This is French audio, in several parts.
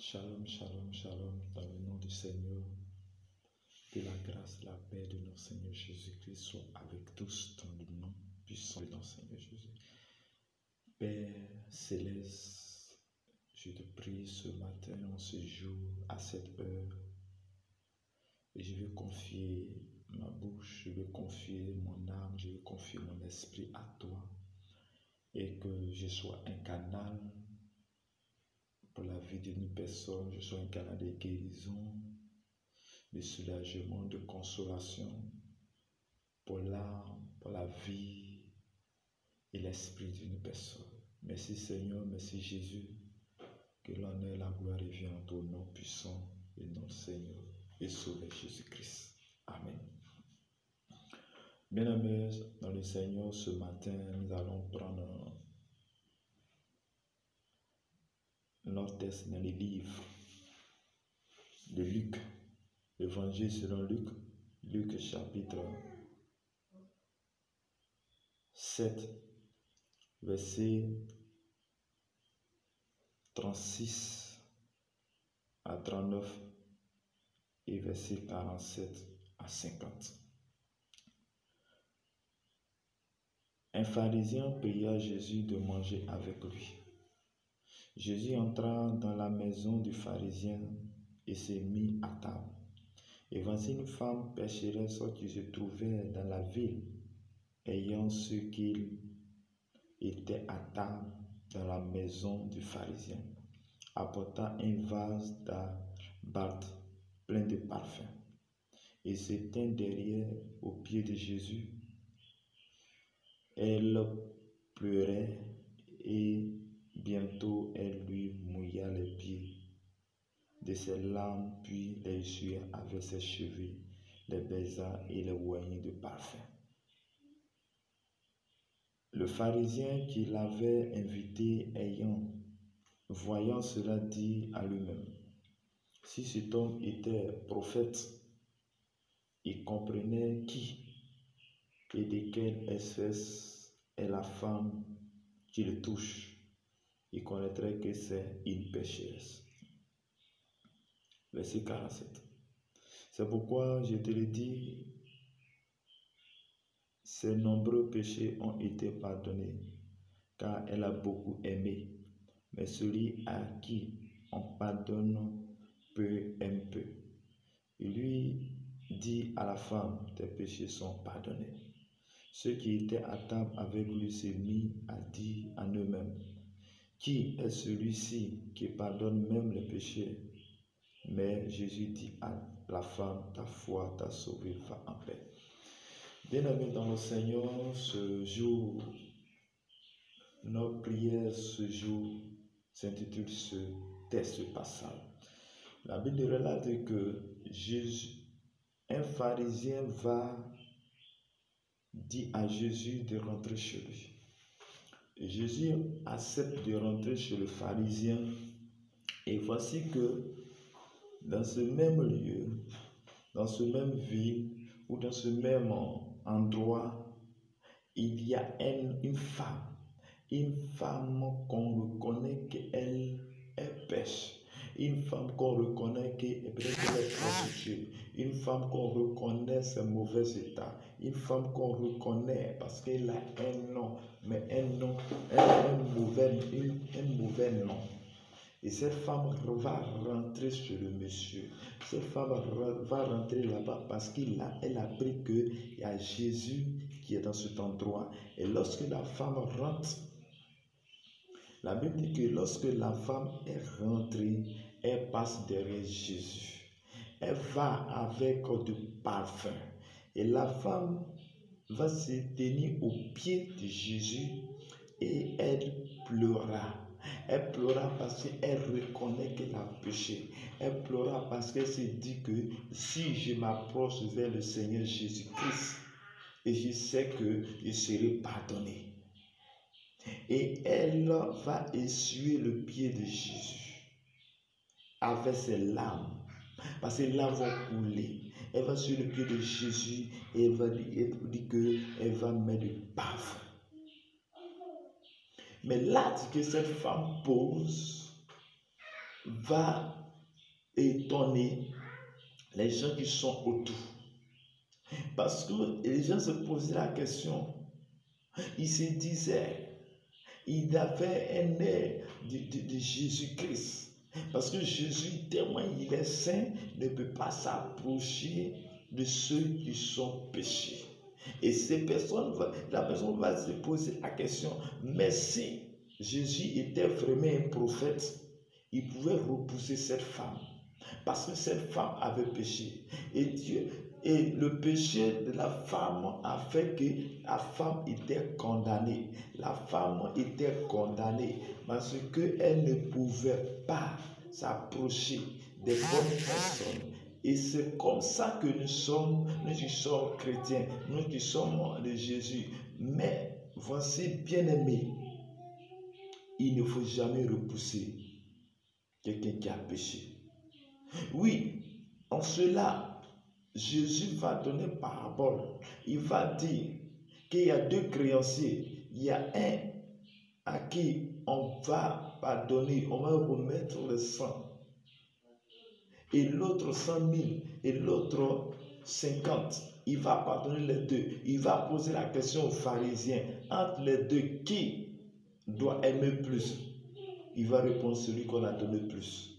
Shalom, shalom, shalom, dans le nom du Seigneur, que la grâce, la paix de notre Seigneur Jésus-Christ soit avec tous dans le nom puissant de notre Seigneur Jésus. Père céleste, je te prie ce matin, en ce jour, à cette heure, et je vais confier ma bouche, je vais confier mon âme, je vais confier mon esprit à toi, et que je sois un canal pour la vie d'une personne, je sois un canal de guérison, de soulagement, de consolation pour l'âme, pour la vie et l'esprit d'une personne. Merci Seigneur, merci Jésus, que l'honneur et la gloire reviennent au nom puissant de notre Seigneur et Sauveur Jésus-Christ. Amen. Bien-aimés dans le Seigneur, ce matin, nous allons prendre notre texte dans les livres de Luc, l'évangile selon Luc, Luc chapitre 7, verset 36 à 39 et verset 47 à 50. Un pharisien pria Jésus de manger avec lui. Jésus entra dans la maison du pharisien et se mit à table. Et voici une femme pécheresse qui se trouvait dans la ville, ayant su qu'il était à table dans la maison du pharisien, apporta un vase d'arbâtre plein de parfums, et se tint derrière aux pieds de Jésus. Elle pleurait et bientôt elle lui mouilla les pieds de ses larmes, puis les essuya avec ses cheveux, les baisa et les oignit de parfum. Le pharisien qui l'avait invité voyant cela, dit à lui-même: si cet homme était prophète, il comprenait qui et de quelle espèce est la femme qui le touche. Il connaîtrait que c'est une pécheresse. Verset 47. C'est pourquoi je te le dis, ses nombreux péchés ont été pardonnés, car elle a beaucoup aimé. Mais celui à qui on pardonne peu aime peu. Il lui dit à la femme: tes péchés sont pardonnés. Ceux qui étaient à table avec lui se mirent à dire en eux-mêmes: qui est celui-ci qui pardonne même les péchés? Mais Jésus dit à la femme: ta foi t'a sauvée, va en paix. Bien-aimés dans le Seigneur, ce jour, notre prière ce jour s'intitule ce texte, ce passage. La Bible relate que un pharisien dit à Jésus de rentrer chez lui. Et Jésus accepte de rentrer chez le pharisien. Et voici que dans ce même lieu, dans ce même ville ou dans ce même endroit, il y a une femme qu'on reconnaît qu'elle pêche, une femme qu'on reconnaît qu'elle est prostituée, une femme qu'on reconnaît ses mauvais états, une femme qu'on reconnaît parce qu'elle a un nom, mais un mauvais nom. Et cette femme va rentrer chez le monsieur. Cette femme va rentrer là-bas parce qu'elle a appris qu'il y a Jésus qui est dans cet endroit. Et lorsque la femme rentre, la Bible dit que lorsque la femme est rentrée, elle passe derrière Jésus. Elle va avec du parfum. Et la femme va se tenir aux pieds de Jésus et elle pleura. Elle pleura parce qu'elle reconnaît qu'elle a péché. Elle pleura parce qu'elle se dit que si je m'approche vers le Seigneur Jésus-Christ, et je sais que je serai pardonné. Et elle va essuyer le pied de Jésus avec ses larmes, parce que les larmes vont couler. Elle va essuyer le pied de Jésus et elle va dire qu'elle va mettre du parfum. Mais l'acte que cette femme pose va étonner les gens qui sont autour. Parce que les gens se posaient la question, ils se disaient, il avait un air de Jésus-Christ. Parce que Jésus, tellement il est saint, ne peut pas s'approcher de ceux qui sont péchés. Et ces personnes, la personne va se poser la question, mais si Jésus était vraiment un prophète, il pouvait repousser cette femme. Parce que cette femme avait péché. Et le péché de la femme a fait que la femme était condamnée. La femme était condamnée parce qu'elle ne pouvait pas s'approcher des bonnes personnes. Et c'est comme ça que nous qui sommes chrétiens, nous qui sommes de Jésus. Mais voici, bien-aimés, il ne faut jamais repousser quelqu'un qui a péché. Oui, en cela, Jésus va donner une parabole. Il va dire qu'il y a deux créanciers. Il y a un à qui on va pardonner, on va remettre le 100. Et l'autre 100 000 et l'autre 50. Il va pardonner les deux. Il va poser la question aux pharisiens. Entre les deux, qui doit aimer plus? Il va répondre celui qu'on a donné plus.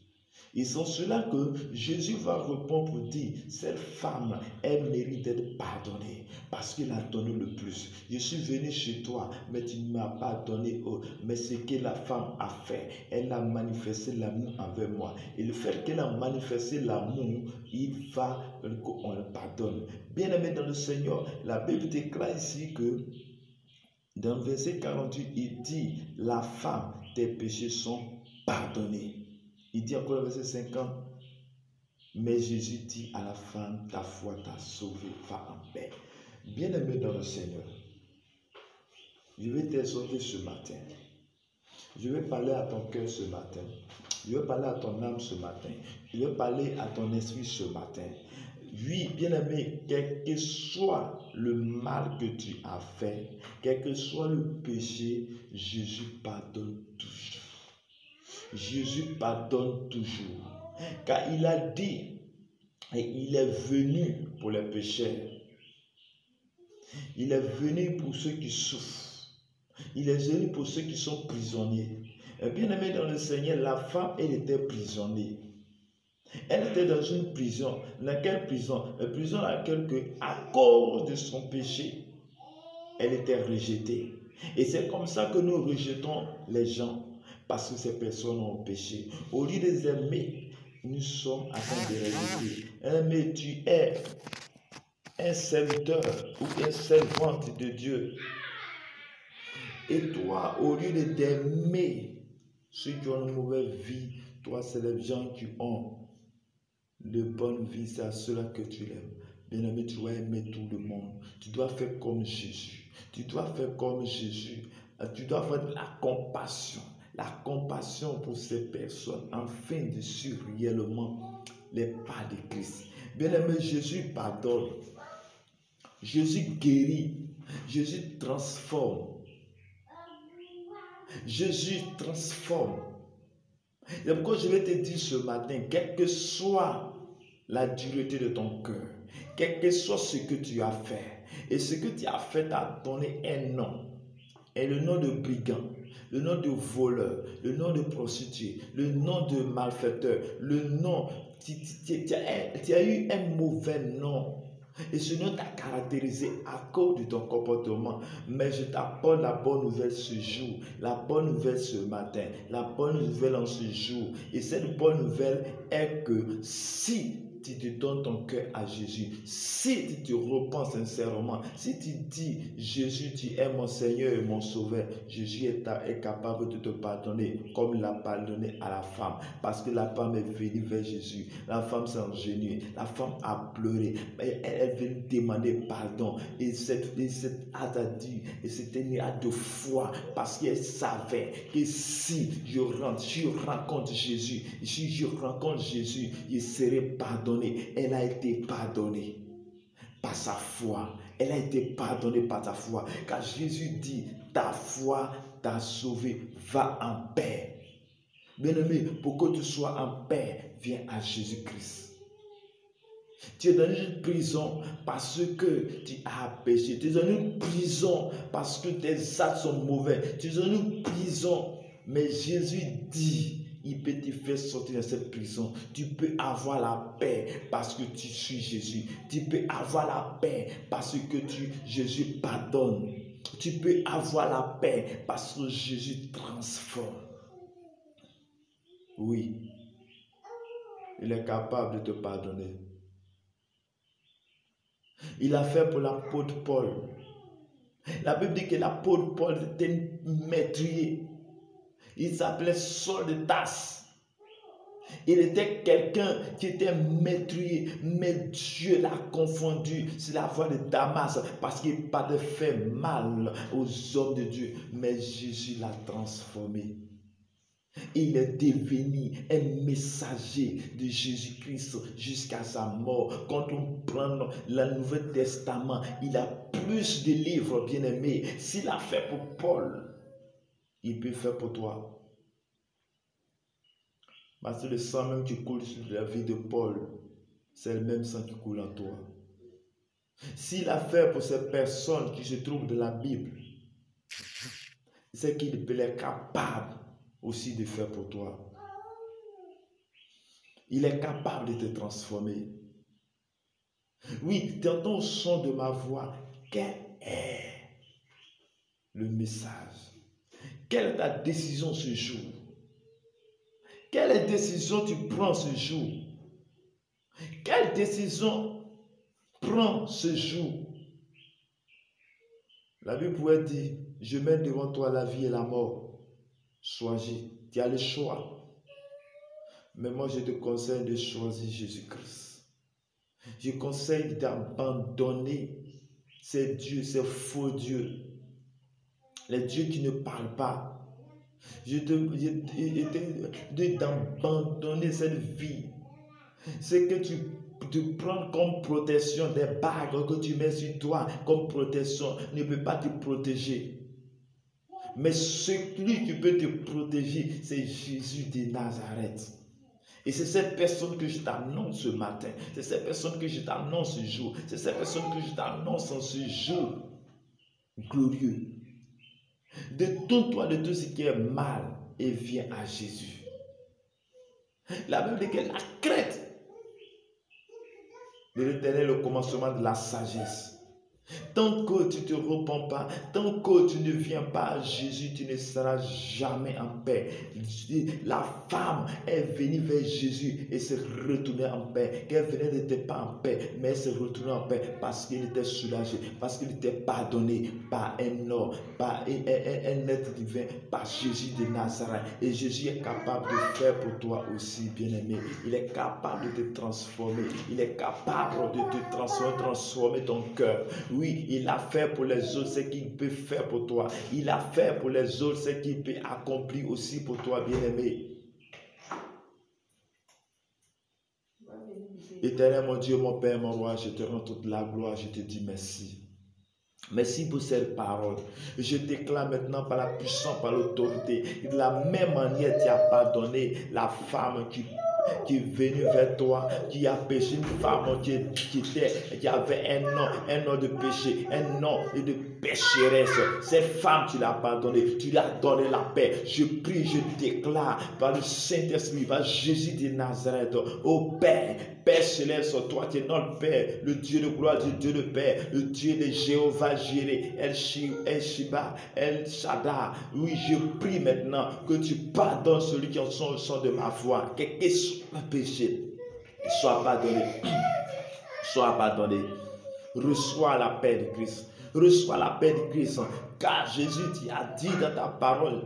Et c'est cela que Jésus va répondre pour dire, cette femme, elle mérite d'être pardonnée parce qu'elle a donné le plus. Je suis venu chez toi, mais tu ne m'as pas donné. Mais ce que la femme a fait, elle a manifesté l'amour envers moi. Et le fait qu'elle a manifesté l'amour, il va qu'on le pardonne. Bien aimé dans le Seigneur, la Bible déclare ici que dans le verset 48, il dit, la femme, tes péchés sont pardonnés. Il dit encore le verset 50, mais Jésus dit à la femme, ta foi t'a sauvé, va en paix. Bien-aimé dans le Seigneur, je vais t'exhorter ce matin. Je vais parler à ton cœur ce matin. Je vais parler à ton âme ce matin. Je vais parler à ton esprit ce matin. Oui, bien-aimé, quel que soit le mal que tu as fait, quel que soit le péché, Jésus pardonne toujours. Jésus pardonne toujours. Car il a dit, et il est venu pour les pécheurs. Il est venu pour ceux qui souffrent. Il est venu pour ceux qui sont prisonniers. Bien-aimé dans le Seigneur, la femme, elle était prisonnière. Elle était dans une prison. Dans quelle prison? Une prison à laquelle, à cause de son péché, elle était rejetée. Et c'est comme ça que nous rejetons les gens. Parce que ces personnes ont péché. Au lieu de les aimer, nous sommes en train de les rejeter. Mais tu es un serviteur ou une servante de Dieu. Et toi, au lieu d'aimer ceux qui ont une mauvaise vie, toi, c'est les gens qui ont de bonnes vies, c'est à cela que tu aimes. Bien-aimé, tu dois aimer tout le monde. Tu dois faire comme Jésus. Tu dois faire comme Jésus. Tu dois avoir de la compassion. La compassion pour ces personnes, afin de suivre réellement les pas de Christ. Bien-aimé, Jésus pardonne. Jésus guérit. Jésus transforme. Jésus transforme. Et pourquoi je vais te dire ce matin, quelle que soit la dureté de ton cœur, quel que soit ce que tu as fait, et ce que tu as fait t'a donné un nom, et le nom de brigand, le nom de voleur, le nom de prostituée, le nom de malfaiteur, le nom, tu as eu un mauvais nom. Et ce nom t'a caractérisé à cause de ton comportement. Mais je t'apporte la bonne nouvelle ce jour, la bonne nouvelle ce matin, la bonne nouvelle en ce jour. Et cette bonne nouvelle est que si tu te donnes ton cœur à Jésus, si tu te repens sincèrement, si tu dis Jésus, tu es mon Seigneur et mon Sauveur, Jésus est capable de te pardonner comme il l'a pardonné à la femme. Parce que la femme est venue vers Jésus. La femme s'est engenouillée. La femme a pleuré. Elle veut demander pardon. Et cette hâte a dit, et c'était une hâte de foi, parce qu'elle savait que si je rencontre Jésus, si je rencontre Jésus, je serai pardonné. Elle a été pardonnée par sa foi. Elle a été pardonnée par ta foi. Car Jésus dit, ta foi t'a sauvé, va en paix. Bien-aimé, pour que tu sois en paix, viens à Jésus-Christ. Tu es dans une prison parce que tu as péché. Tu es dans une prison parce que tes actes sont mauvais. Tu es dans une prison. Mais Jésus dit, il peut te faire sortir de cette prison. Tu peux avoir la paix parce que tu suis Jésus. Tu peux avoir la paix parce que Jésus pardonne. Tu peux avoir la paix parce que Jésus transforme. Oui, il est capable de te pardonner. Il a fait pour l'apôtre Paul. La Bible dit que l'apôtre Paul était meurtrier. Il s'appelait Saul de Tarse. Il était quelqu'un qui était meurtrier, mais Dieu l'a confondu sur la voie de Damas parce qu'il n'a pas fait mal aux hommes de Dieu, mais Jésus l'a transformé. Il est devenu un messager de Jésus-Christ jusqu'à sa mort. Quand on prend le Nouveau Testament, il a plus de livres, bien-aimés. S'il a fait pour Paul, il peut faire pour toi. Parce que le sang même qui coule sur la vie de Paul, c'est le même sang qui coule en toi. S'il a fait pour ces personnes qui se trouvent dans la Bible, c'est qu'il est capable aussi de faire pour toi. Il est capable de te transformer. Oui, tu entends le son de ma voix. Quel est le message? Quelle est ta décision ce jour? Quelle décision tu prends ce jour? Quelle décision prends ce jour? La Bible pourrait dire, je mets devant toi la vie et la mort. Choisis, tu as le choix. Mais moi, je te conseille de choisir Jésus-Christ. Je conseille d'abandonner ces dieux, ces faux dieux. Les dieux qui ne parlent pas. Je te dis d'abandonner cette vie. C'est que tu te prends comme protection des bagues que tu mets sur toi comme protection ne peut pas te protéger. Mais celui qui peut te protéger, c'est Jésus de Nazareth. Et c'est cette personne que je t'annonce ce matin. C'est cette personne que je t'annonce ce jour. C'est cette personne que je t'annonce en ce jour glorieux. Détourne-toi de tout ce qui est mal et viens à Jésus. La Bible dit que la crainte de l'Éternel est le commencement de la sagesse. Tant que tu ne te repens pas, tant que tu ne viens pas à Jésus, tu ne seras jamais en paix. La femme est venue vers Jésus et s'est retournée en paix. Qu'elle venait n'était pas en paix, mais elle s'est retournée en paix parce qu'il était soulagé, parce qu'il était pardonné par un homme, par un être divin, par Jésus de Nazareth. Et Jésus est capable de faire pour toi aussi, bien-aimé. Il est capable de te transformer. Il est capable de te transformer ton cœur. Oui, il a fait pour les autres ce qu'il peut faire pour toi. Il a fait pour les autres ce qu'il peut accomplir aussi pour toi, bien-aimé. Éternel, mon Dieu, mon Père, mon roi, je te rends toute la gloire, je te dis merci. Merci pour cette parole. Je déclare maintenant par la puissance, par l'autorité. De la même manière, tu as pardonné la femme qui est venue vers toi, qui a péché, une femme qui avait un nom de péché, un nom de pécheresse. Cette femme, tu l'as pardonnée, tu lui as donné la paix. Je prie, je déclare par le Saint-Esprit, par Jésus de Nazareth, ô Père, Père céleste, toi qui es notre Père, le Dieu de gloire, le Dieu de paix, le Dieu de Jéhovah Jireh, El Shiba, El Shaddai. Oui, je prie maintenant que tu pardonnes celui qui entend le son de ma voix, quel que soit le péché, sois pardonné, sois pardonné. Reçois la paix de Christ, reçois la paix de Christ, car Jésus t'a dit dans ta parole,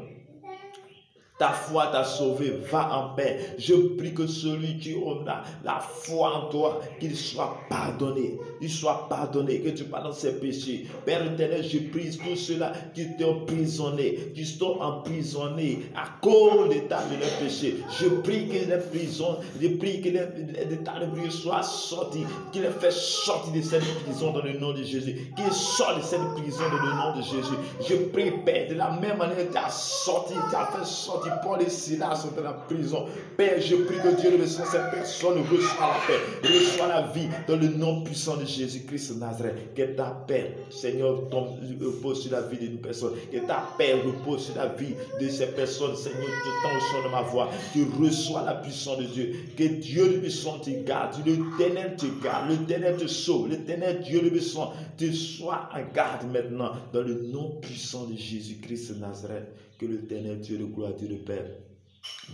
ta foi t'a sauvé, va en paix. Je prie que celui qui a la foi en toi, qu'il soit pardonné. Il soit pardonné, que tu pardonnes ses péchés. Père éternel, je prie tous ceux-là qui sont emprisonnés, qui sont emprisonnés à cause de leurs péchés. Je prie que les prisons, je prie que les tas de bruit soient sortis, qu'il les fait sortir de cette prison dans le nom de Jésus. Qu'ils sortent de cette prison dans le nom de Jésus. Je prie, Père, de la même manière que tu as sorti, tu as fait sortir Paul et Silas sont dans la prison. Père, je prie que Dieu, le sang, cette personne reçoit la paix, reçoit la vie dans le nom puissant de Jésus-Christ de Nazareth. Que ta paix, Seigneur, repose sur la vie d'une personne. Que ta paix repose sur la vie de ces personnes. Seigneur, tu t'en le son de ma voix. Tu reçois la puissance de Dieu. Que Dieu le puissant te garde. L'Éternel te garde. L'Éternel te sauve. L'Éternel Dieu le puissant te soit en garde maintenant dans le nom puissant de Jésus-Christ de Nazareth. Que l'Éternel Dieu de gloire, Dieu de Père,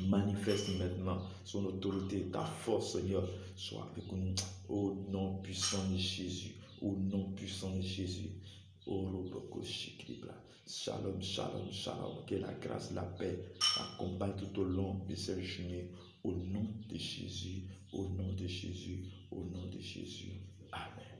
manifeste maintenant son autorité, ta force, Seigneur, soit avec nous au nom puissant de Jésus. Au nom puissant de Jésus. Shalom, shalom, shalom. Que la grâce, la paix accompagne tout au long de cette journée. Au nom de Jésus, au nom de Jésus, au nom de Jésus. Amen.